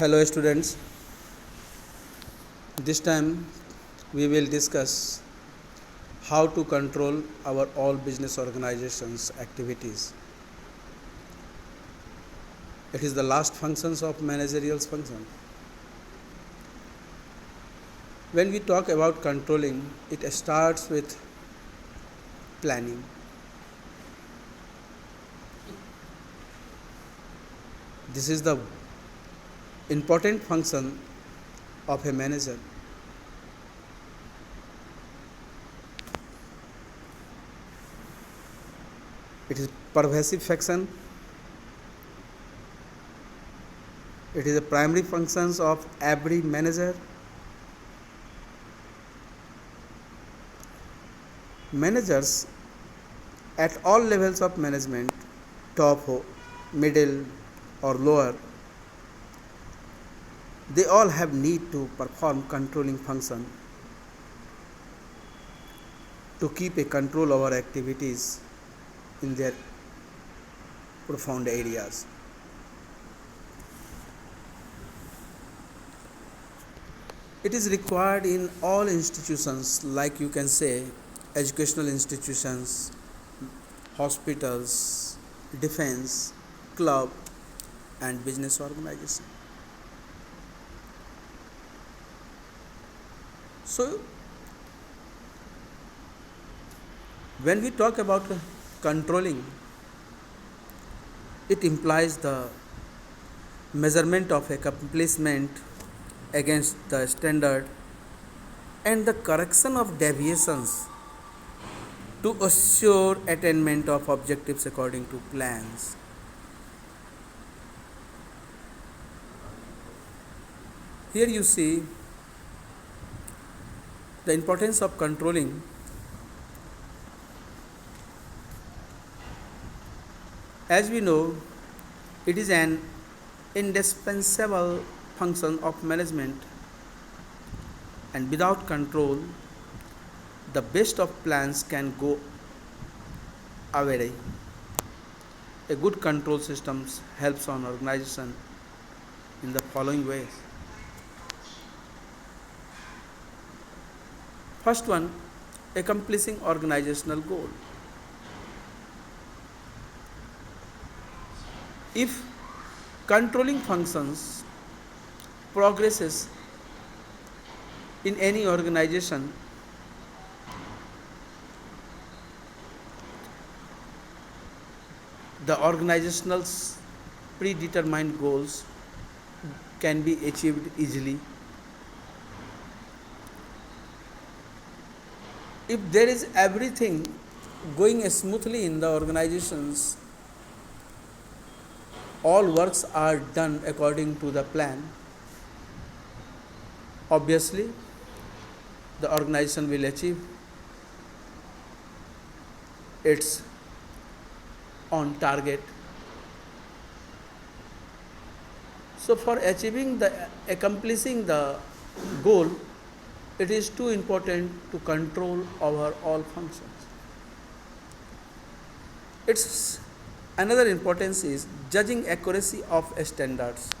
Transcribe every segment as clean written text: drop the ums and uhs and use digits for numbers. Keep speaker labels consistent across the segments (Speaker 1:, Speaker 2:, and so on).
Speaker 1: Hello students, this time we will discuss how to control our all business organizations activities. It is the last functions of managerial function. When we talk about controlling, it starts with planning. This is the important function of a manager. It is pervasive function. It is a primary functions of every manager. Managers at all levels of management, top, middle or lower, they all have need to perform controlling function to keep a control over activities in their profound areas. It is required in all institutions, like you can say educational institutions, hospitals, defense, club and business organization. So when we talk about controlling, it implies the measurement of accomplishment against the standard and the correction of deviations to assure attainment of objectives according to plans. Here you see the importance of controlling. As we know, it is an indispensable function of management, and without control, the best of plans can go awry. A good control system helps an organization in the following ways. First one, accomplishing organizational goal. If controlling functions progresses in any organization, the organizational predetermined goals can be achieved easily. If there is everything going smoothly in the organizations, all works are done according to the plan, obviously the organization will achieve its on target. So for accomplishing the goal, it is too important to control over all functions. Its another importance is judging accuracy of standards.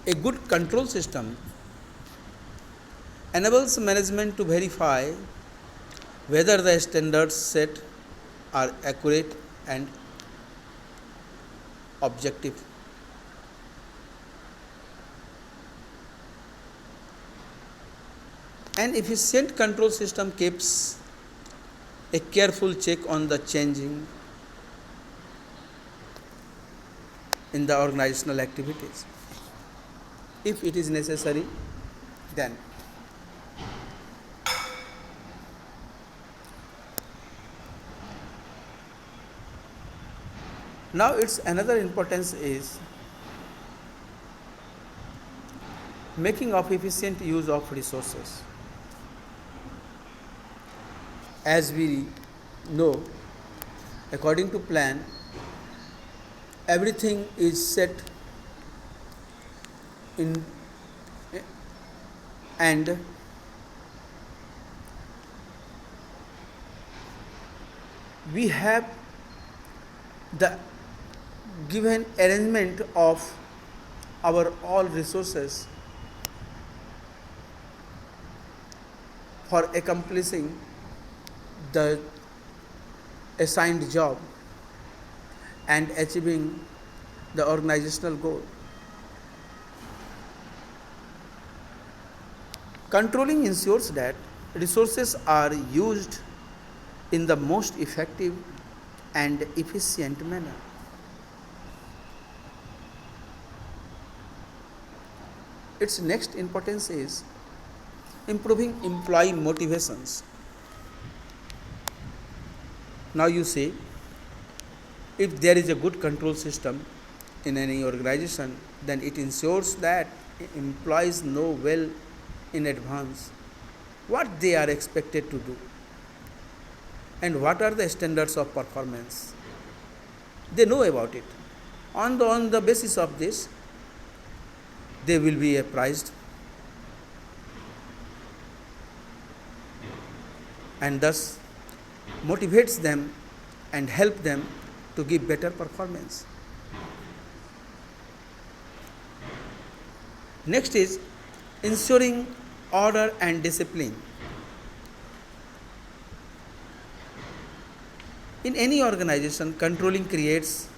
Speaker 1: A good control system enables management to verify whether the standards set are accurate and objective. An efficient control system keeps a careful check on the changing in the organizational activities. If it is necessary, then now its another importance is making of efficient use of resources. As we know, according to plan, everything is set in and we have the given arrangement of our all resources for accomplishing the assigned job and achieving the organizational goal. Controlling ensures that resources are used in the most effective and efficient manner. Its next importance is improving employee motivations. Now you see, if there is a good control system in any organization, then it ensures that employees know well in advance what they are expected to do and what are the standards of performance. They know about it. On the basis of this, they will be apprised and thus motivates them and help them to give better performance. Next is ensuring order and discipline. In any organization, controlling creates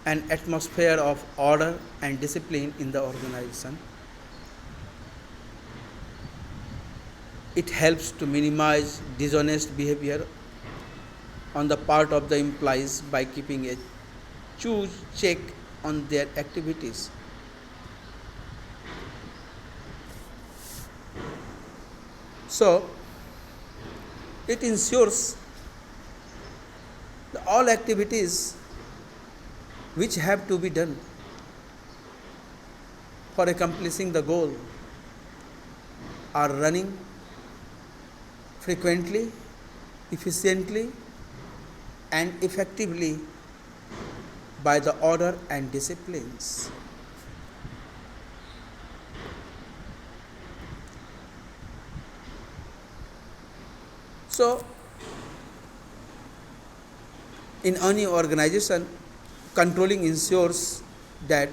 Speaker 1: an atmosphere of order and discipline in the organization. It helps to minimize dishonest behavior on the part of the employees by keeping a choose check on their activities. So, it ensures that all activities which have to be done for accomplishing the goal are running frequently, efficiently, and effectively by the order and disciplines. So, in any organization, controlling ensures that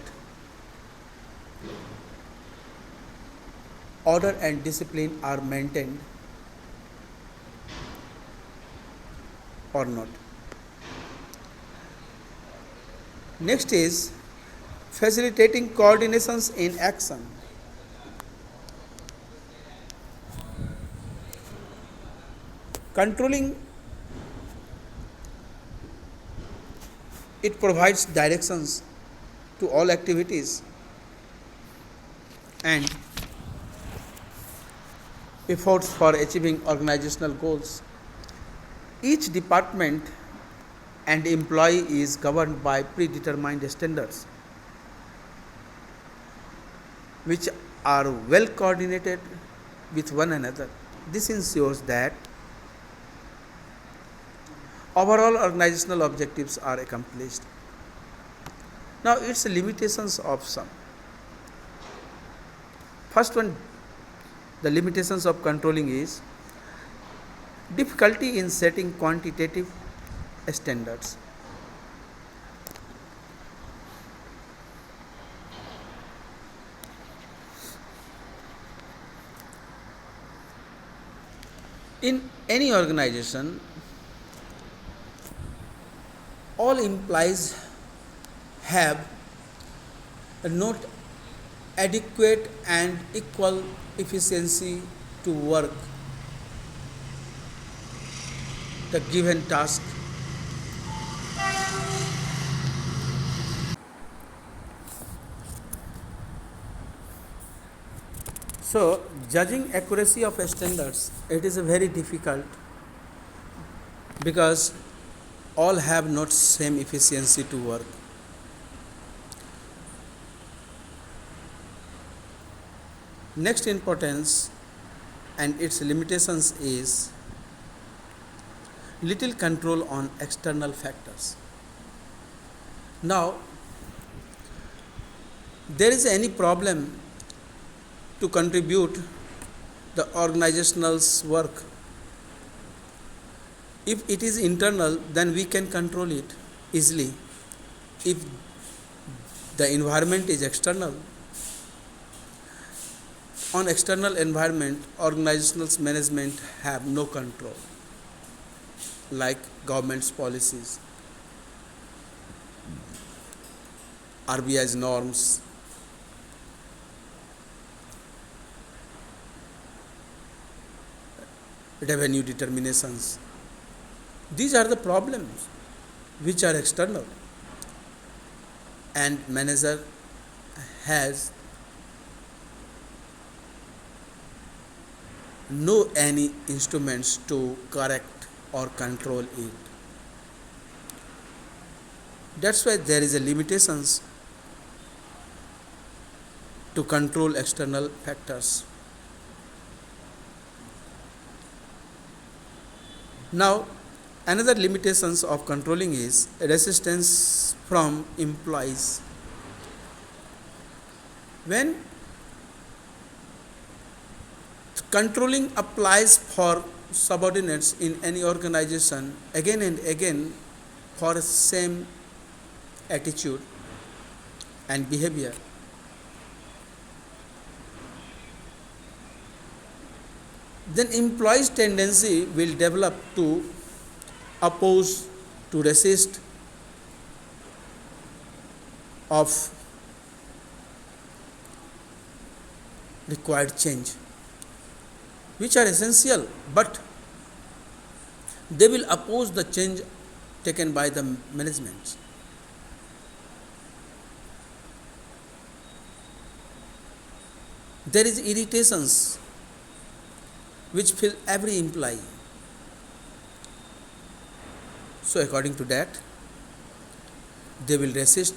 Speaker 1: order and discipline are maintained or not. Next is facilitating coordinations in action. Controlling, it provides directions to all activities and efforts for achieving organizational goals. Each department and employee is governed by predetermined standards which are well coordinated with one another. This ensures that overall organizational objectives are accomplished. Now, its limitations of some. First one, the limitations of controlling is difficulty in setting quantitative standards. In any organization, all employees have not adequate and equal efficiency to work the given task. So, judging accuracy of standards, it is very difficult because all have not same efficiency to work. Next importance and its limitations is little control on external factors. Now, there is any problem to contribute the organizational's work. If it is internal, then we can control it easily. If the environment is external, on external environment, organizational management have no control, like government's policies, RBI's norms, revenue determinations. These are the problems which are external, and manager has no any instruments to correct or control it. That's why there is a limitations to control external factors. Now, another limitations of controlling is resistance from employees. When controlling applies for subordinates in any organization again and again for same attitude and behavior, then employees' tendency will develop to oppose, to resist of required change, which are essential, but they will oppose the change taken by the management. There is irritations which fill every employee. So according to that, they will resist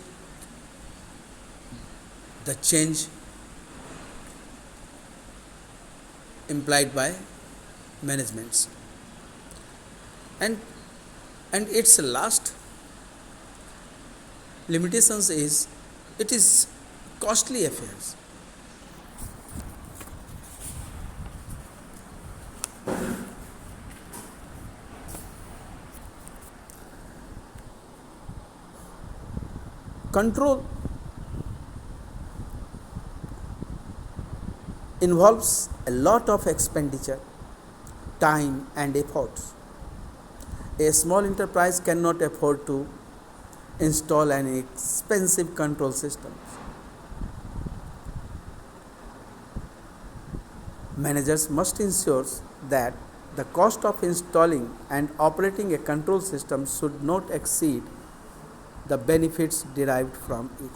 Speaker 1: the change implied by managements. And its last limitations is it is costly affairs. Control involves a lot of expenditure, time and efforts. A small enterprise cannot afford to install an expensive control system. Managers must ensure that the cost of installing and operating a control system should not exceed the benefits derived from it.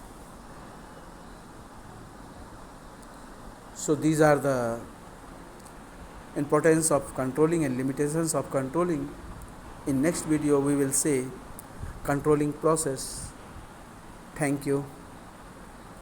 Speaker 1: So these are the importance of controlling and limitations of controlling. In next video we will say controlling process. Thank you.